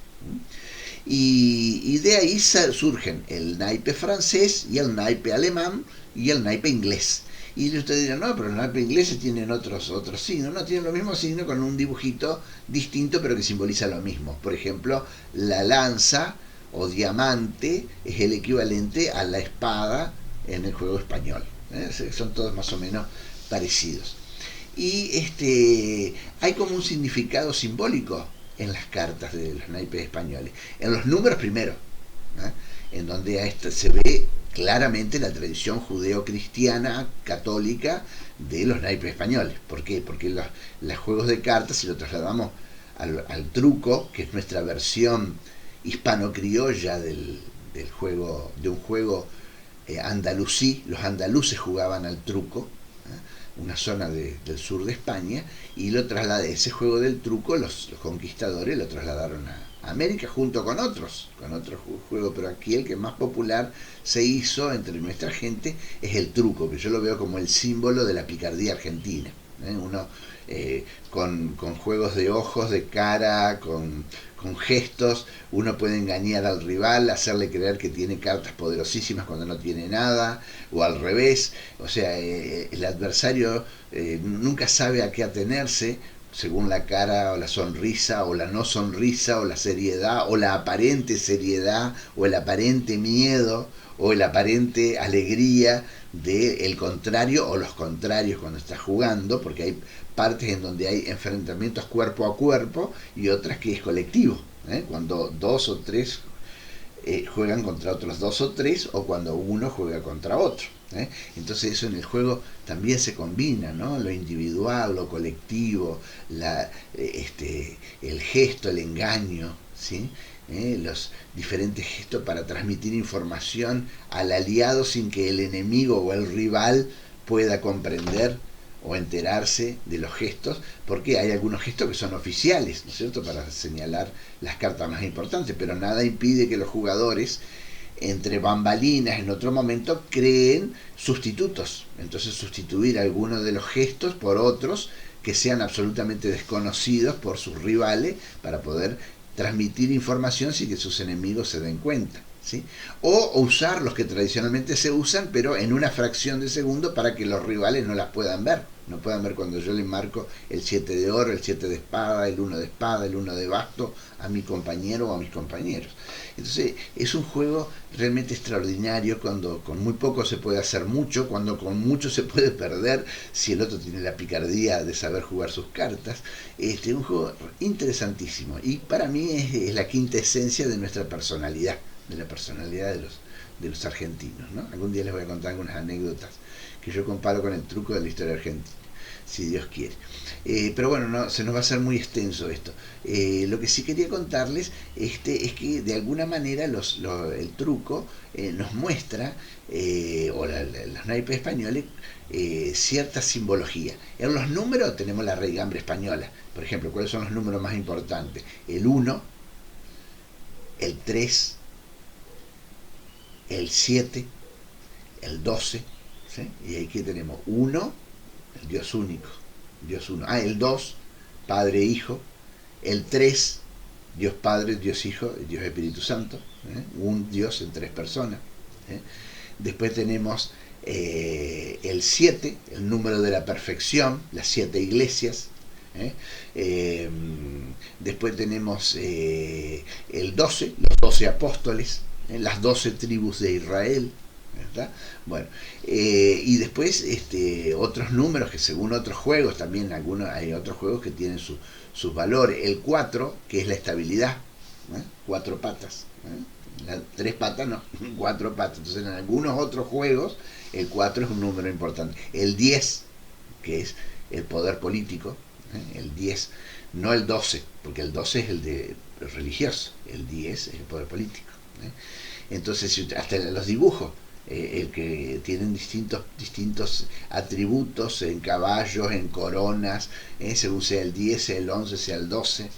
Y de ahí surgen el naipe francés y el naipe alemán y el naipe inglés. Y ustedes dirán, no, pero los naipes ingleses tienen otros signos. No, tienen los mismos signos con un dibujito distinto, pero que simboliza lo mismo. Por ejemplo, la lanza o diamante es el equivalente a la espada en el juego español. Son todos más o menos parecidos. Y hay como un significado simbólico en las cartas de los naipes españoles. En los números primero, en donde se ve claramente la tradición judeo-cristiana católica de los naipes españoles. ¿Por qué? Porque los juegos de cartas, si lo trasladamos al truco, que es nuestra versión hispano-criolla del juego, de un juego andalusí, los andaluces jugaban al truco, una zona del sur de España, y ese juego del truco los conquistadores lo trasladaron a América junto con otros juegos, pero aquí el que más popular se hizo entre nuestra gente es el truco, que yo lo veo como el símbolo de la picardía argentina. Uno con juegos de ojos, de cara, con gestos, uno puede engañar al rival, hacerle creer que tiene cartas poderosísimas cuando no tiene nada, o al revés. O sea, el adversario nunca sabe a qué atenerse según la cara o la sonrisa o la no sonrisa o la seriedad o la aparente seriedad o el aparente miedo o el aparente alegría del contrario o los contrarios cuando está jugando, porque hay partes en donde hay enfrentamientos cuerpo a cuerpo y otras que es colectivo, cuando dos o tres juegan contra otros dos o tres, o cuando uno juega contra otro. Entonces eso en el juego también se combina, ¿no? Lo individual, lo colectivo, el gesto, el engaño, ¿sí? Los diferentes gestos para transmitir información al aliado sin que el enemigo o el rival pueda comprender o enterarse de los gestos, porque hay algunos gestos que son oficiales, ¿no es cierto?, para señalar las cartas más importantes, pero nada impide que los jugadores entre bambalinas en otro momento creen sustitutos, entonces sustituir algunos de los gestos por otros que sean absolutamente desconocidos por sus rivales para poder transmitir información sin que sus enemigos se den cuenta, ¿sí? O usar los que tradicionalmente se usan, pero en una fracción de segundo para que los rivales no las puedan ver. No puedan ver cuando yo le marco el 7 de oro, el 7 de espada, el 1 de espada, el 1 de basto a mi compañero o a mis compañeros. Entonces es un juego realmente extraordinario, cuando con muy poco se puede hacer mucho, cuando con mucho se puede perder si el otro tiene la picardía de saber jugar sus cartas. Un juego interesantísimo y para mí es la quinta esencia de nuestra personalidad, de la personalidad de los argentinos, ¿no? Algún día les voy a contar algunas anécdotas que yo comparo con el truco de la historia argentina, si Dios quiere. Pero bueno, no, se nos va a hacer muy extenso esto. Lo que sí quería contarles es que de alguna manera el truco nos muestra, los naipes españoles, cierta simbología. En los números tenemos la raigambre española. Por ejemplo, ¿cuáles son los números más importantes? El 1, el 3, el 7, el 12, ¿sí? Y aquí tenemos 1, el Dios único, Dios uno. El 2, Padre e Hijo. El 3, Dios Padre, Dios Hijo, Dios Espíritu Santo. Un Dios en 3 personas. Después tenemos el 7, el número de la perfección, las 7 iglesias. Después tenemos el 12, los 12 apóstoles, las 12 tribus de Israel, ¿verdad? Bueno, y después otros números que según otros juegos, también hay otros juegos que tienen sus valores. El 4, que es la estabilidad, 4 patas, 3 patas no, 4 patas. Entonces en algunos otros juegos el 4 es un número importante. El 10, que es el poder político, el 10, no el 12, porque el 12 es el de religioso, el 10 es el poder político. Entonces hasta los dibujos, el que tienen distintos atributos en caballos, en coronas, según sea el 10, sea el 11, sea el 12.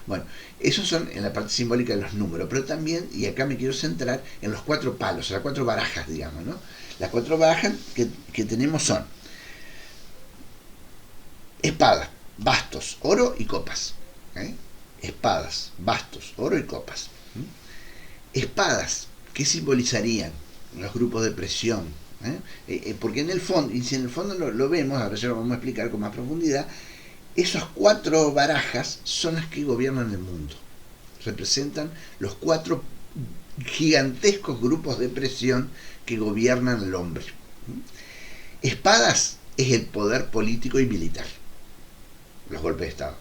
Bueno, esos son en la parte simbólica de los números, pero también, y acá me quiero centrar en los 4 palos, las 4 barajas, digamos, ¿no? Las 4 barajas que tenemos son espada, bastos, oro y copas. Espadas, bastos, oro y copas. Espadas, ¿qué simbolizarían? Los grupos de presión. Porque en el fondo, y si en el fondo lo vemos, ahora ya lo vamos a explicar con más profundidad, esas 4 barajas son las que gobiernan el mundo. Representan los 4 gigantescos grupos de presión que gobiernan al hombre. Espadas es el poder político y militar, los golpes de Estado.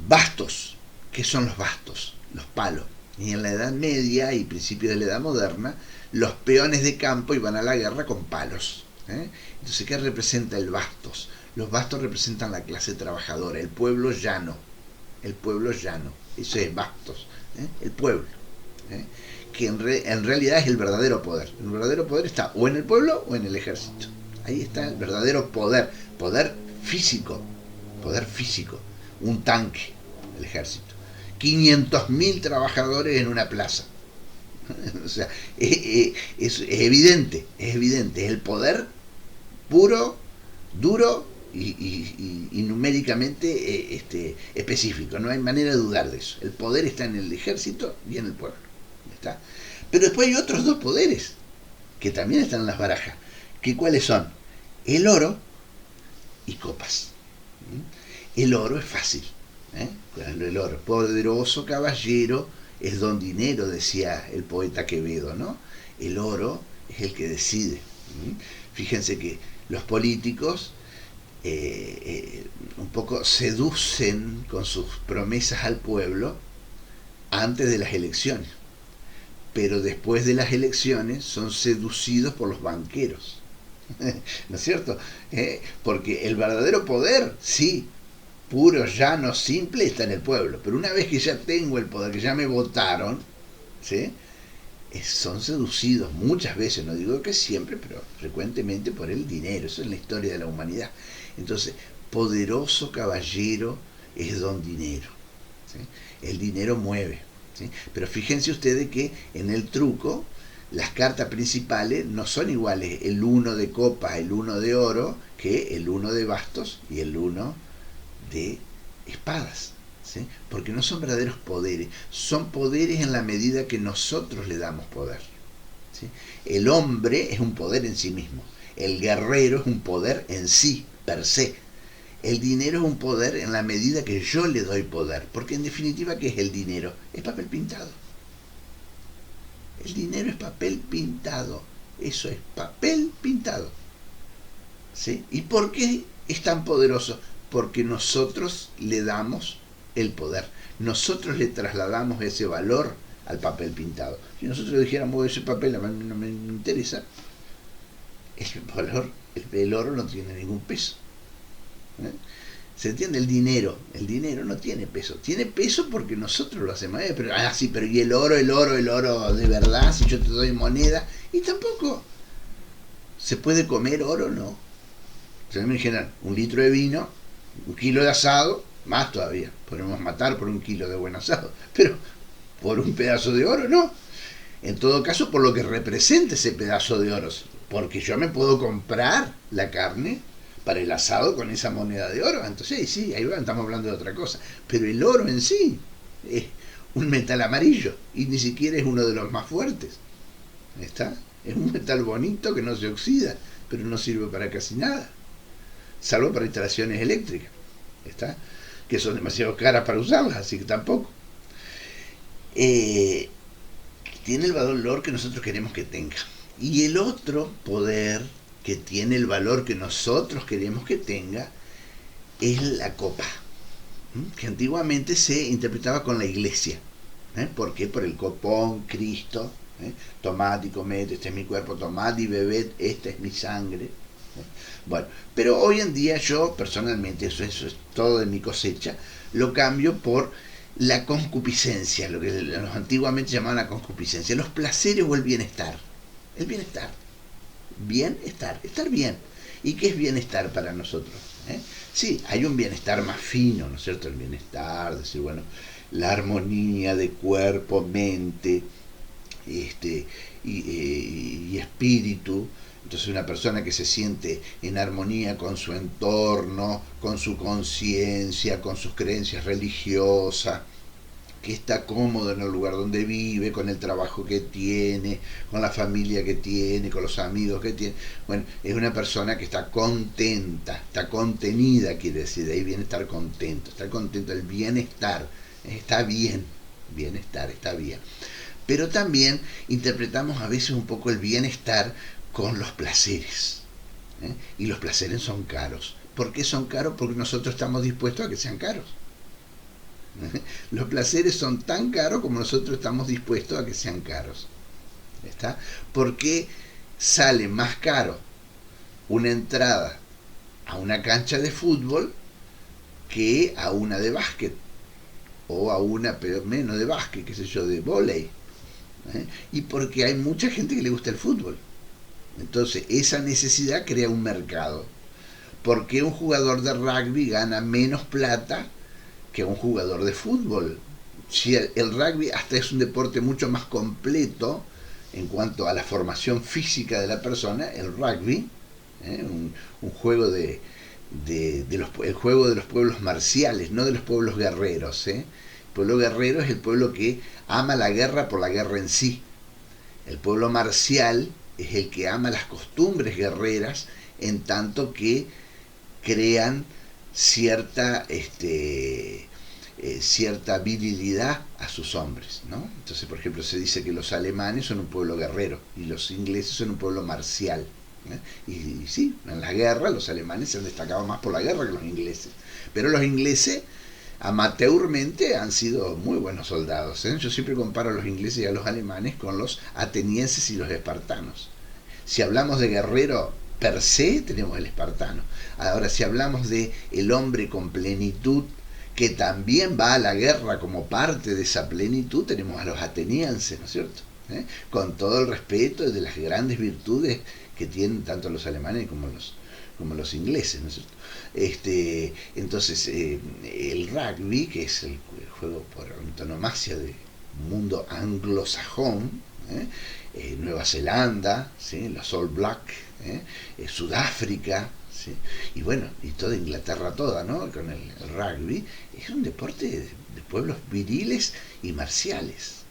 Bastos, ¿qué son los bastos? Los palos. Y en la Edad Media y principios de la Edad Moderna, los peones de campo iban a la guerra con palos. Entonces, ¿qué representa el bastos? Los bastos representan la clase trabajadora, el pueblo llano. El pueblo llano, eso es bastos, el pueblo. Que en realidad es el verdadero poder. El verdadero poder está o en el pueblo o en el ejército. Ahí está el verdadero poder, poder físico, un tanque, el ejército. 500.000 trabajadores en una plaza. O sea, es evidente, es el poder puro, duro y numéricamente específico. No hay manera de dudar de eso. El poder está en el ejército y en el pueblo. ¿Está? Pero después hay otros 2 poderes que también están en las barajas. ¿Cuáles son? El oro y copas. El oro es fácil. El oro, poderoso caballero es don dinero, decía el poeta Quevedo, ¿no? El oro es el que decide. Fíjense que los políticos un poco seducen con sus promesas al pueblo antes de las elecciones, pero después de las elecciones son seducidos por los banqueros. ¿No es cierto? Porque el verdadero poder, sí, puro, llano, simple, está en el pueblo. Pero una vez que ya tengo el poder, que ya me votaron, ¿sí? Son seducidos muchas veces, no digo que siempre, pero frecuentemente por el dinero. Eso es la historia de la humanidad. Entonces, poderoso caballero es don dinero. ¿Sí? El dinero mueve. ¿Sí? Pero fíjense ustedes que en el truco las cartas principales no son iguales el 1 de copas, el 1 de oro, que el 1 de bastos y el 1 de espadas. ¿Sí? Porque no son verdaderos poderes, son poderes en la medida que nosotros le damos poder. ¿Sí? El hombre es un poder en sí mismo, el guerrero es un poder en sí, per se. El dinero es un poder en la medida que yo le doy poder, porque en definitiva, ¿qué es el dinero? Es papel pintado. El dinero es papel pintado, eso es papel pintado. ¿Sí? ¿Y por qué es tan poderoso? Porque nosotros le damos el poder, nosotros le trasladamos ese valor al papel pintado. Si nosotros dijéramos ese papel no me interesa, el oro no tiene ningún peso. ¿Se entiende? El dinero no tiene peso. Tiene peso porque nosotros lo hacemos. Pero sí, pero ¿y el oro de verdad? Si yo te doy moneda. Y tampoco. ¿Se puede comer oro? No. Se me dijeron, 1 litro de vino, 1 kilo de asado, más todavía. Podemos matar por 1 kilo de buen asado. Pero por un pedazo de oro, no. En todo caso, por lo que representa ese pedazo de oro. porque yo me puedo comprar la carne para el asado con esa moneda de oro. Entonces sí, ahí estamos hablando de otra cosa. Pero el oro en sí es un metal amarillo y ni siquiera es uno de los más fuertes. ¿Está? Es un metal bonito que no se oxida, pero no sirve para casi nada, salvo para instalaciones eléctricas. ¿Está? Que son demasiado caras para usarlas, así que tampoco. Tiene el valor que nosotros queremos que tenga. Y el otro poder que tiene el valor que nosotros queremos que tenga es la copa, que antiguamente se interpretaba con la iglesia. ¿Por qué? Por el copón, Cristo. Tomad y comed, este es mi cuerpo, tomad y bebed, esta es mi sangre. Bueno, pero hoy en día yo personalmente, eso es todo de mi cosecha, lo cambio por la concupiscencia, lo que los antiguamente llamaban la concupiscencia, los placeres o el bienestar. El bienestar. Bienestar, estar bien. ¿Y qué es bienestar para nosotros? Sí, hay un bienestar más fino, ¿no es cierto? El bienestar, decir, bueno, la armonía de cuerpo, mente, y espíritu. Entonces una persona que se siente en armonía con su entorno, con su conciencia, con sus creencias religiosas, que está cómodo en el lugar donde vive, con el trabajo que tiene, con la familia que tiene, con los amigos que tiene. Bueno, es una persona que está contenta, está contenida, quiere decir, de ahí viene estar contento, el bienestar, está bien, bienestar, está bien. Pero también interpretamos a veces un poco el bienestar con los placeres. Y los placeres son caros. ¿Por qué son caros? Porque nosotros estamos dispuestos a que sean caros. Los placeres son tan caros como nosotros estamos dispuestos a que sean caros. ¿Está? Porque sale más caro una entrada a una cancha de fútbol que a una de básquet, o a una menos de básquet, qué sé yo, de vóley. Y porque hay mucha gente que le gusta el fútbol. Entonces esa necesidad crea un mercado. ¿Por qué un jugador de rugby gana menos plata que un jugador de fútbol? Si el rugby hasta es un deporte mucho más completo en cuanto a la formación física de la persona, el rugby, un juego el juego de los pueblos marciales, no de los pueblos guerreros. El pueblo guerrero es el pueblo que ama la guerra por la guerra en sí. El pueblo marcial es el que ama las costumbres guerreras, en tanto que crean cierta virilidad a sus hombres, ¿no? Entonces, por ejemplo, se dice que los alemanes son un pueblo guerrero y los ingleses son un pueblo marcial. Y sí, en la guerra los alemanes se han destacado más por la guerra que los ingleses. Pero los ingleses amateurmente han sido muy buenos soldados. Yo siempre comparo a los ingleses y a los alemanes con los atenienses y los espartanos. Si hablamos de guerrero per se, tenemos el espartano. Ahora, si hablamos de el hombre con plenitud, que también va a la guerra como parte de esa plenitud, tenemos a los atenienses, ¿no es cierto? Con todo el respeto de las grandes virtudes que tienen tanto los alemanes como los ingleses, ¿no es cierto? Entonces, el rugby, que es el juego por antonomasia del mundo anglosajón, Nueva Zelanda, ¿sí? Los All Black, Sudáfrica, ¿sí? Y bueno, y toda Inglaterra toda, ¿no? Con el rugby, es un deporte de pueblos viriles y marciales.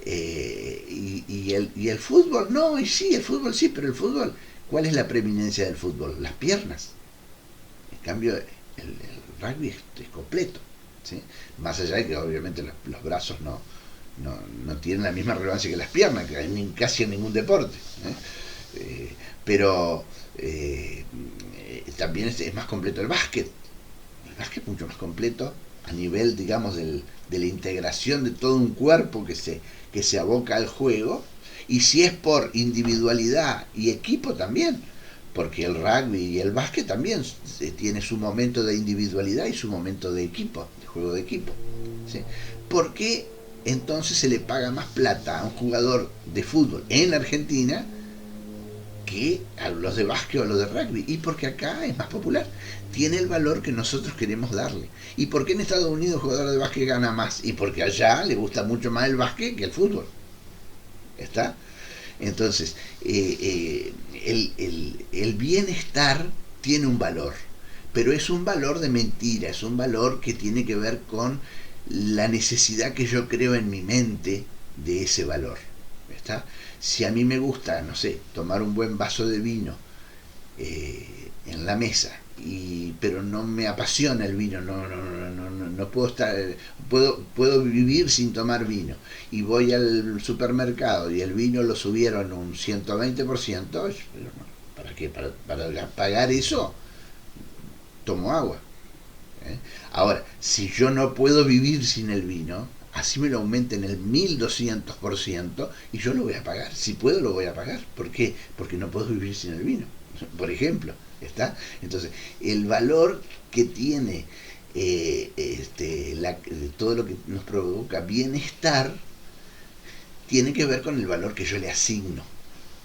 Y el fútbol, no, y sí, el fútbol sí, pero el fútbol, ¿cuál es la preeminencia del fútbol? Las piernas. En cambio, el rugby es completo, ¿sí? Más allá de que obviamente los brazos no tienen la misma relevancia que las piernas, que hay casi en ningún deporte. Pero también es más completo el básquet. El básquet es mucho más completo a nivel, digamos, de la integración de todo un cuerpo que se aboca al juego. Y si es por individualidad y equipo también, porque el rugby y el básquet también tiene su momento de individualidad y su momento de equipo, de juego de equipo, ¿sí? ¿Por qué entonces se le paga más plata a un jugador de fútbol en Argentina que a los de básquet o a los de rugby? Y porque acá es más popular, tiene el valor que nosotros queremos darle. ¿Y por qué en Estados Unidos el jugador de básquet gana más? Y porque allá le gusta mucho más el básquet que el fútbol. ¿Está? Entonces, el bienestar tiene un valor, pero es un valor de mentira, es un valor que tiene que ver con la necesidad que yo creo en mi mente de ese valor. ¿Está? Si a mí me gusta, no sé, tomar un buen vaso de vino en la mesa, pero no me apasiona el vino, no puedo estar, puedo vivir sin tomar vino, y voy al supermercado y el vino lo subieron un 120%, ¿para qué? Para pagar eso, tomo agua. ¿eh? Ahora, si yo no puedo vivir sin el vino, así me lo aumenten el 1200% y yo lo voy a pagar. Si puedo, lo voy a pagar. ¿Por qué? Porque no puedo vivir sin el vino, por ejemplo. ¿Está? Entonces, el valor que tiene todo lo que nos provoca bienestar tiene que ver con el valor que yo le asigno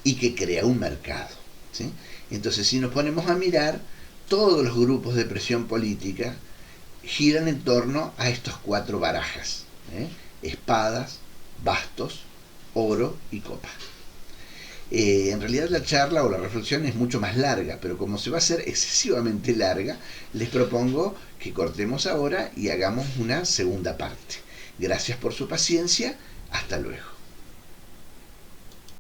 y que crea un mercado. ¿sí? Entonces, si nos ponemos a mirar, todos los grupos de presión política giran en torno a estos cuatro barajas: espadas, bastos, oro y copa. En realidad la charla o la reflexión es mucho más larga, pero como se va a hacer excesivamente larga, les propongo que cortemos ahora y hagamos una segunda parte. Gracias por su paciencia, hasta luego.